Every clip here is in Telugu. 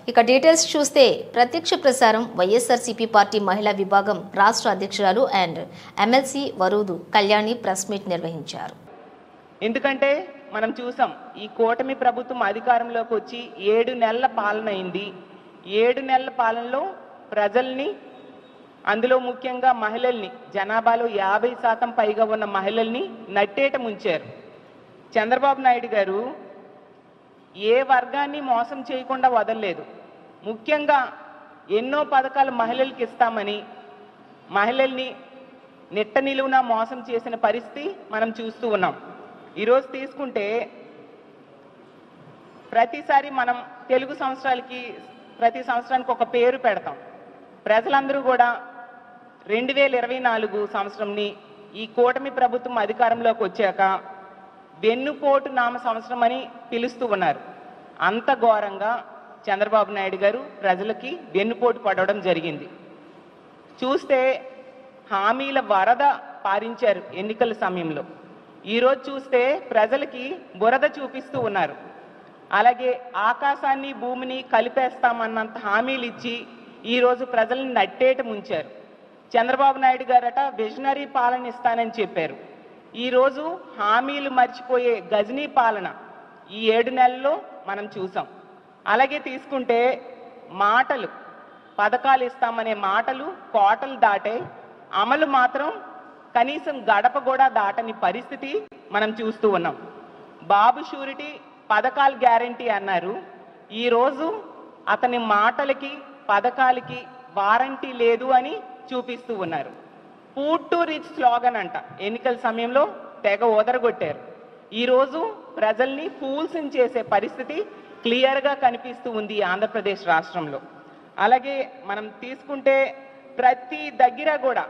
ఇక డీటెయిల్స్ చూస్తే ప్రత్యక్ష ప్రసారం వైఎస్ఆర్సీపీ పార్టీ మహిళా విభాగం రాష్ట్ర అధ్యక్షురాలు and MLC Varudu Kalyani press meet నిర్వహించారు. ఎందుకంటే మనం చూసాం ఈ కూటమి ప్రభుత్వం అధికారంలోకి వచ్చి 7 నెలల పాలన అయింది. 7 నెలల పాలనలో ప్రజల్ని, అందులో ముఖ్యంగా మహిళల్ని, జనాభాలో 50% పైగా ఉన్న మహిళల్ని నట్టేట ముంచారు. చంద్రబాబు నాయుడు గారు ఏ వర్గాన్ని మోసం చేయకుండా వదలలేదు. ముఖ్యంగా ఎన్నో పథకాలు మహిళలకు ఇస్తామని మహిళల్ని నిట్ట నిలువున మోసం చేసిన పరిస్థితి మనం చూస్తూ ఉన్నాం. ఈరోజు తీసుకుంటే ప్రతిసారి మనం తెలుగు సంవత్సరాలకి ప్రతి సంవత్సరానికి ఒక పేరు పెడతాం. ప్రజలందరూ కూడా 2024 సంవత్సరంని ఈ కూటమి ప్రభుత్వం అధికారంలోకి వచ్చాక వెన్నుపోటు నామ సంవత్సరం అని పిలుస్తూ ఉన్నారు. అంత ఘోరంగా చంద్రబాబు నాయుడు గారు ప్రజలకి వెన్నుపోటు పడడం జరిగింది. చూస్తే హామీల వరద పారించారు ఎన్నికల సమయంలో. ఈరోజు చూస్తే ప్రజలకి బురద చూపిస్తూ ఉన్నారు. అలాగే ఆకాశాన్ని భూమిని కలిపేస్తామన్నంత హామీలు ఇచ్చి ఈరోజు ప్రజల్ని నట్టేట ముంచారు. చంద్రబాబు నాయుడు గారట విజనరీ పాలన ఇస్తానని చెప్పారు. ఈరోజు హామీలు మర్చిపోయే గజనీ పాలన ఈ 7 నెలల్లో మనం చూసాం. అలాగే తీసుకుంటే మాటలు, పథకాలు ఇస్తామనే మాటలు కోటలు దాటే, అమలు మాత్రం కనీసం గడప కూడా దాటని పరిస్థితి మనం చూస్తూ ఉన్నాం. బాబు షూరిటీ పథకాలు గ్యారంటీ అన్నారు. ఈరోజు అతని మాటలకి పథకాలకి వారంటీ లేదు అని చూపిస్తూ ఉన్నారు. ఫుడ్ టు రిచ్ స్లోగన్ అంట ఎన్నికల సమయంలో తెగ ఓదరగొట్టారు. ఈరోజు ప్రజల్ని ఫూల్స్ని చేసే పరిస్థితి క్లియర్గా కనిపిస్తూ ఉంది ఆంధ్రప్రదేశ్ రాష్ట్రంలో. అలాగే మనం తీసుకుంటే ప్రతి దగ్గర కూడా,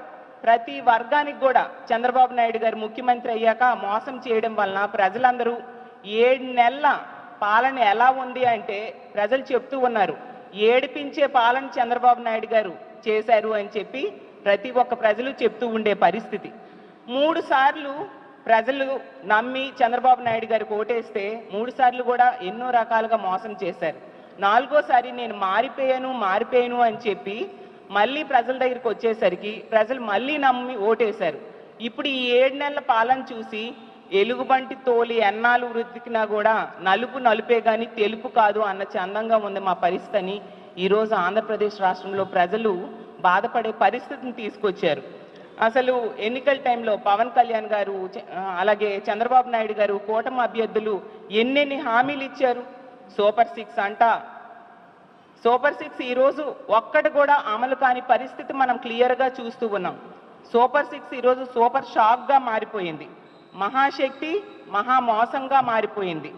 ప్రతి వర్గానికి కూడా చంద్రబాబు నాయుడు గారు ముఖ్యమంత్రి అయ్యాక మోసం చేయడం వలన ప్రజలందరూ 7 నెలల పాలన ఎలా ఉంది అంటే ప్రజలు చెప్తూ ఉన్నారు, ఏడిపించే పాలన చంద్రబాబు నాయుడు గారు చేశారు అని చెప్పి ప్రతి ఒక్క ప్రజలు చెప్తూ ఉండే పరిస్థితి. 3 సార్లు ప్రజలు నమ్మి చంద్రబాబు నాయుడు గారికి ఓటేస్తే 3 సార్లు కూడా ఎన్నో రకాలుగా మోసం చేశారు. 4గోసారి నేను మారిపోయాను అని చెప్పి మళ్ళీ ప్రజల దగ్గరికి వచ్చేసరికి ప్రజలు మళ్ళీ నమ్మి ఓటేశారు. ఇప్పుడు ఈ 7 నెలల పాలన చూసి ఎలుగుబంటి తోలి ఎన్నాళ్ళు వృద్ధికినా కూడా నలుపు నలుపే కానీ తెలుపు కాదు అన్న చందంగా ఉంది మా పరిస్థితి అని ఈరోజు ఆంధ్రప్రదేశ్ రాష్ట్రంలో ప్రజలు బాధపడే పరిస్థితిని తీసుకొచ్చారు. అసలు ఎన్నికల టైంలో పవన్ కళ్యాణ్ గారు, అలాగే చంద్రబాబు నాయుడు గారు, కూటమి అభ్యర్థులు ఎన్నెన్ని హామీలు ఇచ్చారు. సూపర్ 6 అంట. సూపర్ 6 ఈరోజు ఒక్కటి కూడా అమలు కాని పరిస్థితి మనం క్లియర్గా చూస్తూ ఉన్నాం. సూపర్ 6 ఈరోజు సూపర్ షాక్గా మారిపోయింది. మహాశక్తి మహా మోసంగా మారిపోయింది.